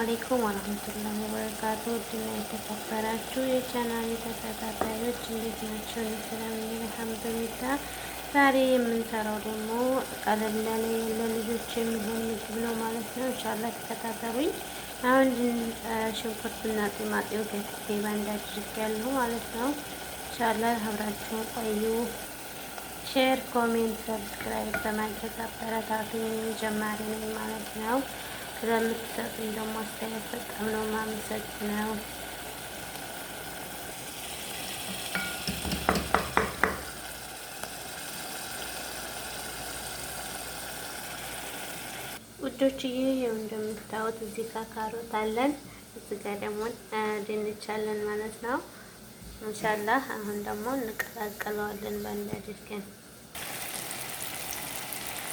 አለይኩም ወራህመቱላሂ ወበረካቱ። ውድና የተከበራችሁ የቻናሌ ተከታታዮች እንዴት ናቸው? ሰላም ነኝ አልሐምዱሊላህ። ዛሬ የምንሰራው ደግሞ ቀለል ያለ ለልጆች የሚሆን ምግብ ነው ማለት ነው። ኢንሻአላህ ተከታተሉኝ። አሁን ሽንኩርትና ቲማቲም ከትፌ ባንድ አድርጌያለሁ ማለት ነው። ኢንሻአላህ አብራችሁ ቆዩ። ሼር፣ ኮሜንት፣ ሰብስክራይብ በማድረግ አበረታቱኝ። ጀማሪ ነኝ ማለት ነው። ስለምትሰጡኝ ደግሞ አስተያየት በጣም ነው የማመሰግነው። ውዶችዬ ይኸው እንደምታዩት እዚህ ጋር ካሮት አለን፣ እዚህ ጋር ደግሞ ድንች አለን ማለት ነው። ኢንሻአላህ አሁን ደግሞ እንቀላቅለዋለን በአንድ አድርገን።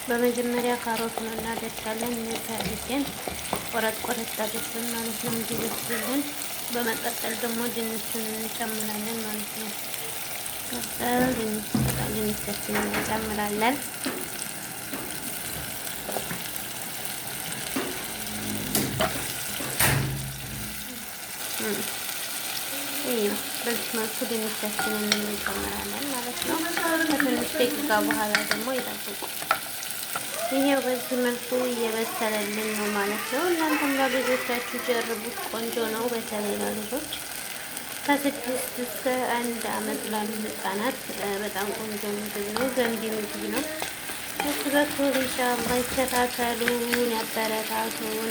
በመጀመሪያ ካሮቱን እናደርጋለን። እንደዚህ አድርገን ቆረጥ አድርገን ማለት ነው እንዲበስልልን። በመቀጠል ደግሞ ድንቹን እንጨምራለን ማለት ነው። ድንቻችንን እንጨምራለን። በዚህ መልኩ ድንቻችንን እንጨምራለን ማለት ነው። ከትንሽ ደቂቃ በኋላ ደግሞ ይጠብቁ። ይሄው በዚህ መልኩ እየበሰለልን ነው ማለት ነው። እናንተም ለልጆቻችሁ ጀርቡት፣ ቆንጆ ነው። በተለይ ለልጆች ከ6 እስከ 1 ዓመት ላሉ ህጻናት በጣም ቆንጆ ምግብ ነው፣ ገንቢ ምግብ ነው። በዚህ በኩል ኢንሻአላህ ይከታተሉን፣ ያበረታቱን።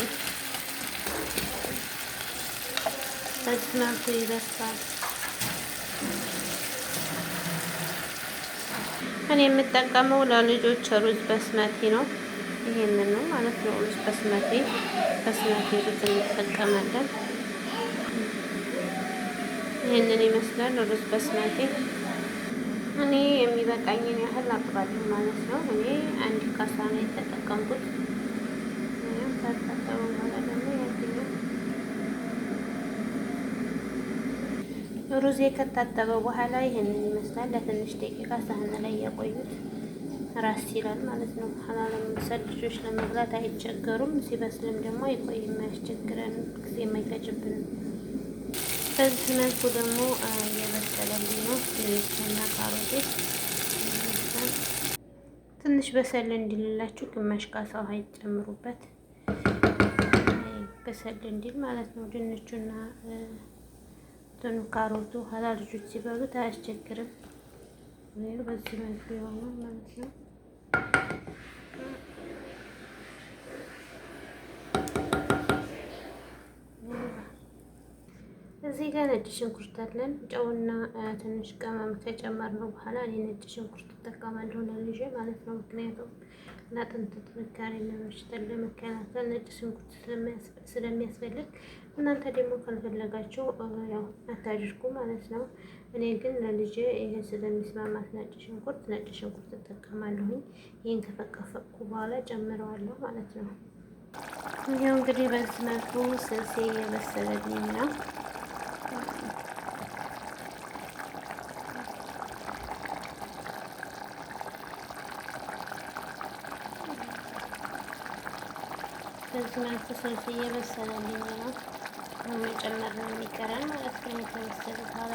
በዚህ መልኩ ይበስላል። እኔ የምጠቀመው ለልጆች ሩዝ በስመቲ ነው። ይሄንን ነው ማለት ነው። ሩዝ በስመቲ ሩዝ እንጠቀማለን። ይሄንን ይመስላል ሩዝ በስመቲ። እኔ የሚበቃኝን ያህል አቅባለሁ ማለት ነው። እኔ አንድ ካሳ ነው የተጠቀምኩት። ታጣጣው ማለት ነው። ሩዝ ከታጠበ በኋላ ይሄንን ይመስላል። ለትንሽ ደቂቃ ሳህን ላይ ያቆዩት ራስ ይላል ማለት ነው። ሐላል መሰል ልጆች ለመብላት አይቸገሩም። ሲበስልም ደግሞ አይቆይም፣ አያስቸግረንም፣ ጊዜ የማይፈጅብንም። በዚህ መልኩ ደግሞ እየበሰለልኝ ነው። ድንችና ካሮቴ ትንሽ በሰል እንዲልላችሁ ግማሽ ካሳ ውሃ ይጨምሩበት፣ በሰል እንዲል ማለት ነው። ድንቹና ካሮቱ ኋላ ልጆች ሲበሉት አያስቸግርም። በዚህ መልኩ ይሆናል ማለት ነው። እዚህ ጋር ነጭ ሽንኩርት አለን። ጨውና ትንሽ ቅመም ከጨመርነው በኋላ እኔ ነጭ ሽንኩርት እጠቀማለሁ ለልጄ ማለት ነው። ምክንያቱም ለአጥንት ጥንካሬና በሽታን ለመከላከል ነጭ ሽንኩርት ስለሚያስፈልግ፣ እናንተ ደግሞ ካልፈለጋችሁ ያው አታድርጉ ማለት ነው። እኔ ግን ለልጄ ይሄ ስለሚስማማት ነጭ ሽንኩርት እጠቀማለሁኝ። ይሄን ከፈቀፈቅኩ በኋላ ጨምረዋለሁ ማለት ነው። ይሄው እንግዲህ በዚህ መልኩ ስልሴ የበሰለልኝ ነው። በዚህ መልኩ ስልስ እየበሰለልኝ ነው። መጨመር ነው የሚቀረን ማለት ነው። የተበሰለ በኋላ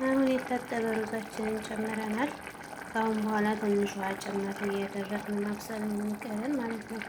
አሁን የታጠበ ሩዛችንን ጨምረናል። ከአሁን በኋላ ትንሽ ውሃ ጨምር እያደረግን ማብሰል የሚቀረን ማለት ነው።